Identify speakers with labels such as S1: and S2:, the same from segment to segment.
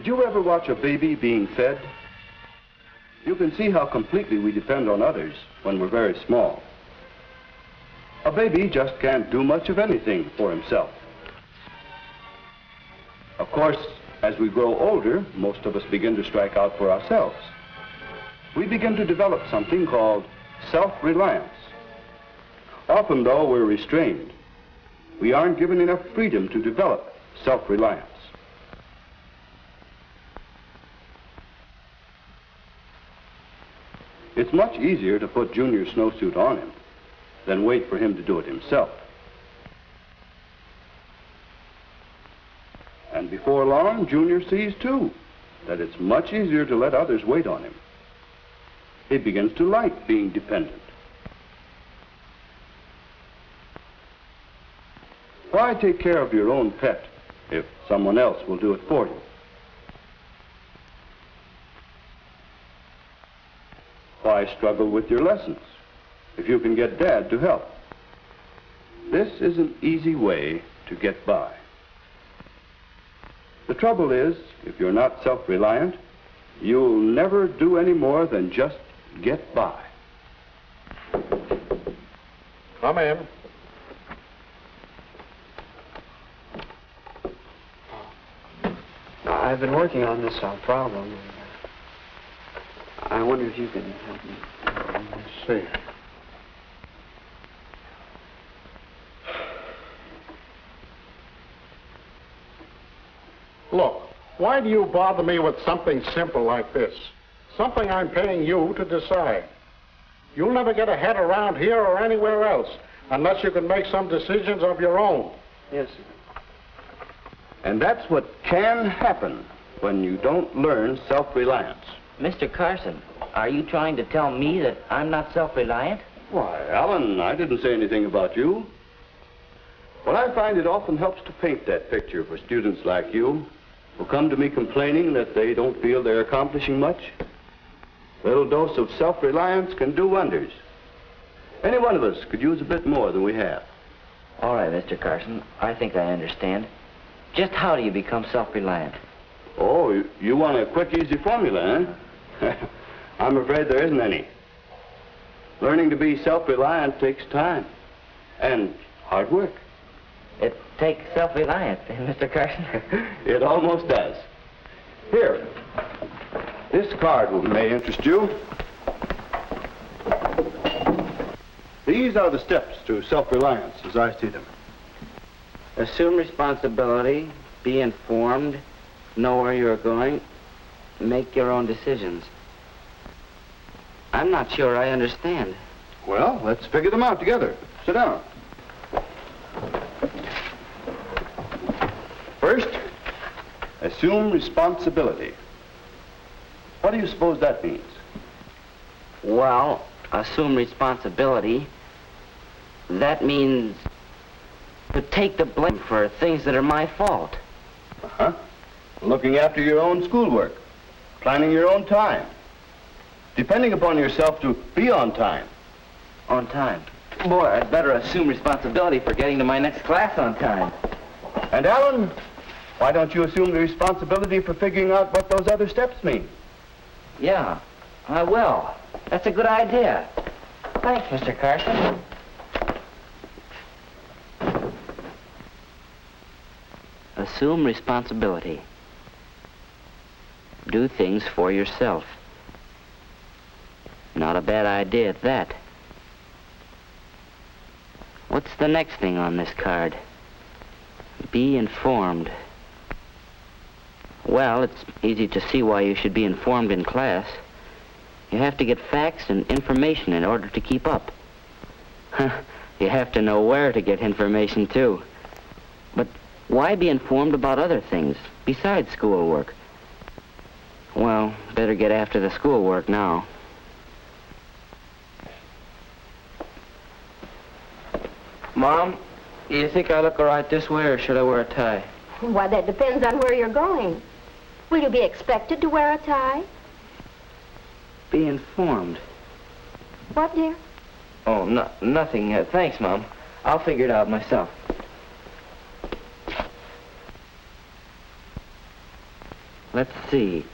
S1: Did you ever watch a baby being fed? You can see how completely we depend on others when we're very small. A baby just can't do much of anything for himself. Of course, as we grow older, most of us begin to strike out for ourselves. We begin to develop something called self-reliance. Often, though, we're restrained. We aren't given enough freedom to develop self-reliance. It's much easier to put Junior's snowsuit on him than wait for him to do it himself. And before long, Junior sees, too, that it's much easier to let others wait on him. He begins to like being dependent. Why take care of your own pet if someone else will do it for you? Why struggle with your lessons if you can get Dad to help? This is an easy way to get by. The trouble is, if you're not self-reliant, you'll never do any more than just get by.
S2: Come in.
S3: I've been working on this problem. I wonder if you can help me.
S2: Let's see. Look, why do you bother me with something simple like this? Something I'm paying you to decide. You'll never get ahead around here or anywhere else unless you can make some decisions of your own.
S3: Yes, sir.
S1: And that's what can happen when you don't learn self-reliance.
S4: Mr. Carson, are you trying to tell me that I'm not self-reliant?
S1: Why, Alan, I didn't say anything about you. But I find it often helps to paint that picture for students like you who come to me complaining that they don't feel they're accomplishing much. A little dose of self-reliance can do wonders. Any one of us could use a bit more than we have.
S4: All right, Mr. Carson, I think I understand. Just how do you become self-reliant?
S1: Oh, you want a quick, easy formula, eh? I'm afraid there isn't any. Learning to be self-reliant takes time and hard work.
S4: It takes self-reliance, Mr. Carson.
S1: It almost does. Here, this card may interest you. These are the steps to self-reliance as I see them.
S4: Assume responsibility, be informed, know where you're going, make your own decisions. I'm not sure I understand.
S1: Well, let's figure them out together. Sit down. First, assume responsibility. What do you suppose that means?
S4: Well, assume responsibility, that means to take the blame for things that are my fault.
S1: Uh-huh. Looking after your own schoolwork, planning your own time, depending upon yourself to be on time.
S4: On time? Boy, I'd better assume responsibility for getting to my next class on time.
S1: And Alan, why don't you assume the responsibility for figuring out what those other steps mean?
S4: Yeah, I will. That's a good idea. Thanks, Mr. Carson. Assume responsibility. Do things for yourself. Not a bad idea at that. What's the next thing on this card? Be informed. Well, it's easy to see why you should be informed in class. You have to get facts and information in order to keep up. You have to know where to get information, too. But why be informed about other things besides schoolwork? Well, better get after the schoolwork now. Mom, you think I look all right this way, or should I wear a tie?
S5: Why, that depends on where you're going. Will you be expected to wear a tie?
S4: Be informed.
S5: What, dear?
S4: Oh, nothing. Thanks, Mom. I'll figure it out myself. Let's see.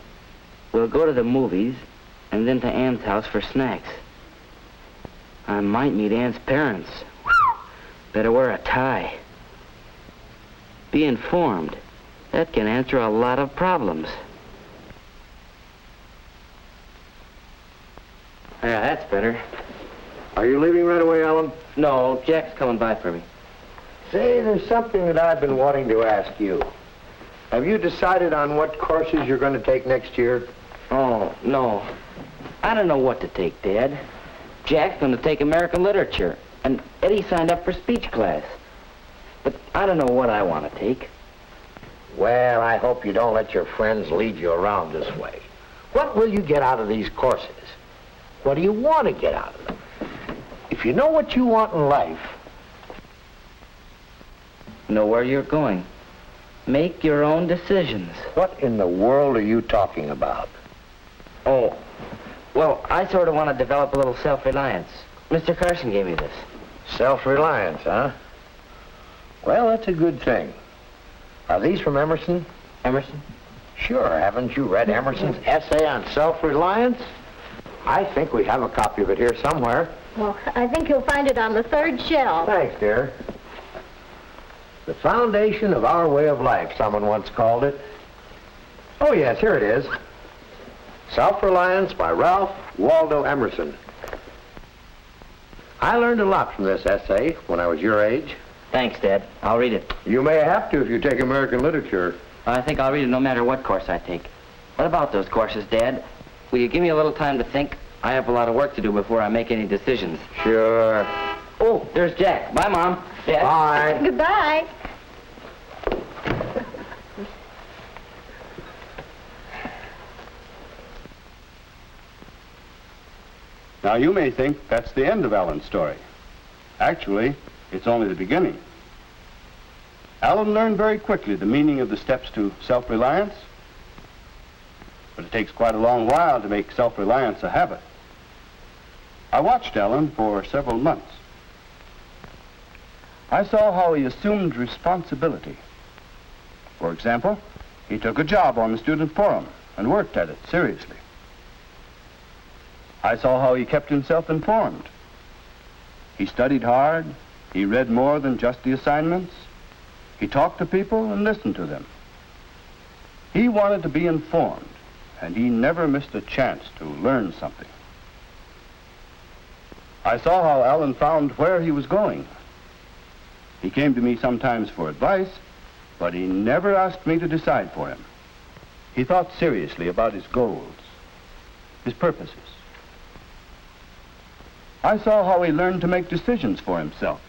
S4: We'll go to the movies and then to Ann's house for snacks. I might meet Ann's parents. Better wear a tie. Be informed. That can answer a lot of problems. Yeah, that's better.
S6: Are you leaving right away, Alan?
S4: No, Jack's coming by for me.
S6: Say, there's something that I've been wanting to ask you. Have you decided on what courses you're going to take next year?
S4: Oh, no. I don't know what to take, Dad. Jack's going to take American literature, and Eddie signed up for speech class. But I don't know what I want to take.
S6: Well, I hope you don't let your friends lead you around this way. What will you get out of these courses? What do you want to get out of them? If you know what you want in life...
S4: Know where you're going. Make your own decisions.
S6: What in the world are you talking about?
S4: Oh, well, I sort of want to develop a little self-reliance. Mr. Carson gave me this.
S6: Self-reliance, huh? Well, that's a good thing. Are these from Emerson?
S4: Emerson?
S6: Sure. Haven't you read Emerson's essay on self-reliance? I think we have a copy of it here somewhere.
S5: Well, I think you'll find it on the third shelf.
S6: Thanks, dear. The foundation of our way of life, someone once called it. Oh, yes, here it is. Self-Reliance by Ralph Waldo Emerson. I learned a lot from this essay when I was your age.
S4: Thanks, Dad. I'll read it.
S6: You may have to if you take American literature.
S4: I think I'll read it no matter what course I take. What about those courses, Dad? Will you give me a little time to think? I have a lot of work to do before I make any decisions.
S6: Sure.
S4: Oh, there's Jack. Bye, Mom. Dad.
S6: Bye.
S5: Goodbye.
S1: Now, you may think that's the end of Alan's story. Actually, it's only the beginning. Alan learned very quickly the meaning of the steps to self-reliance, but it takes quite a long while to make self-reliance a habit. I watched Alan for several months. I saw how he assumed responsibility. For example, he took a job on the student forum and worked at it seriously. I saw how he kept himself informed. He studied hard. He read more than just the assignments. He talked to people and listened to them. He wanted to be informed, and he never missed a chance to learn something. I saw how Alan found where he was going. He came to me sometimes for advice, but he never asked me to decide for him. He thought seriously about his goals, his purposes. I saw how he learned to make decisions for himself,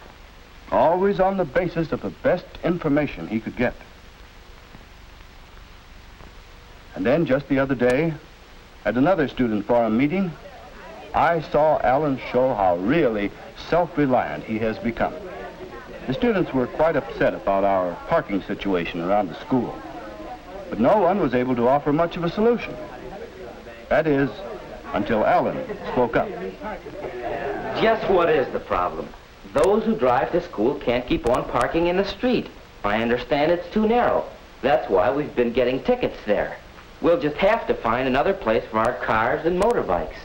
S1: always on the basis of the best information he could get. And then just the other day, at another student forum meeting, I saw Alan show how really self-reliant he has become. The students were quite upset about our parking situation around the school, but no one was able to offer much of a solution. That is, until Alan spoke up.
S4: Just what is the problem? Those who drive to school can't keep on parking in the street. I understand it's too narrow. That's why we've been getting tickets there. We'll just have to find another place for our cars and motorbikes.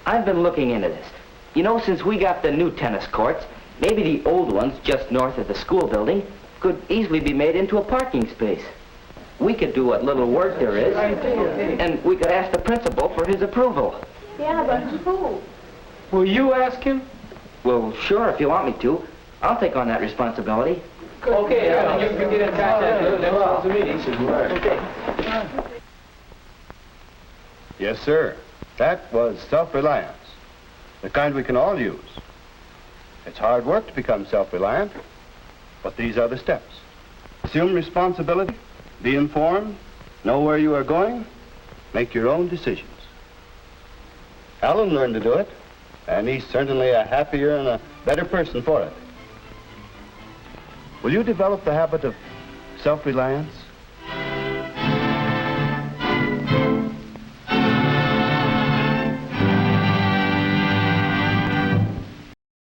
S4: I've been looking into this. You know, since we got the new tennis courts, maybe the old ones just north of the school building could easily be made into a parking space. We could do what little work there is, and we could ask the principal for his approval.
S5: Yeah, but who?
S3: Will you ask him?
S4: Well, sure, if you want me to. I'll take on that responsibility.
S3: Okay, you can get in contact with him. The meeting. Okay.
S1: Yes, sir. That was self-reliance, the kind we can all use. It's hard work to become self-reliant, but these are the steps. Assume responsibility, be informed, know where you are going, make your own decisions. Alan learned to do it, and he's certainly a happier and a better person for it. Will you develop the habit of self-reliance?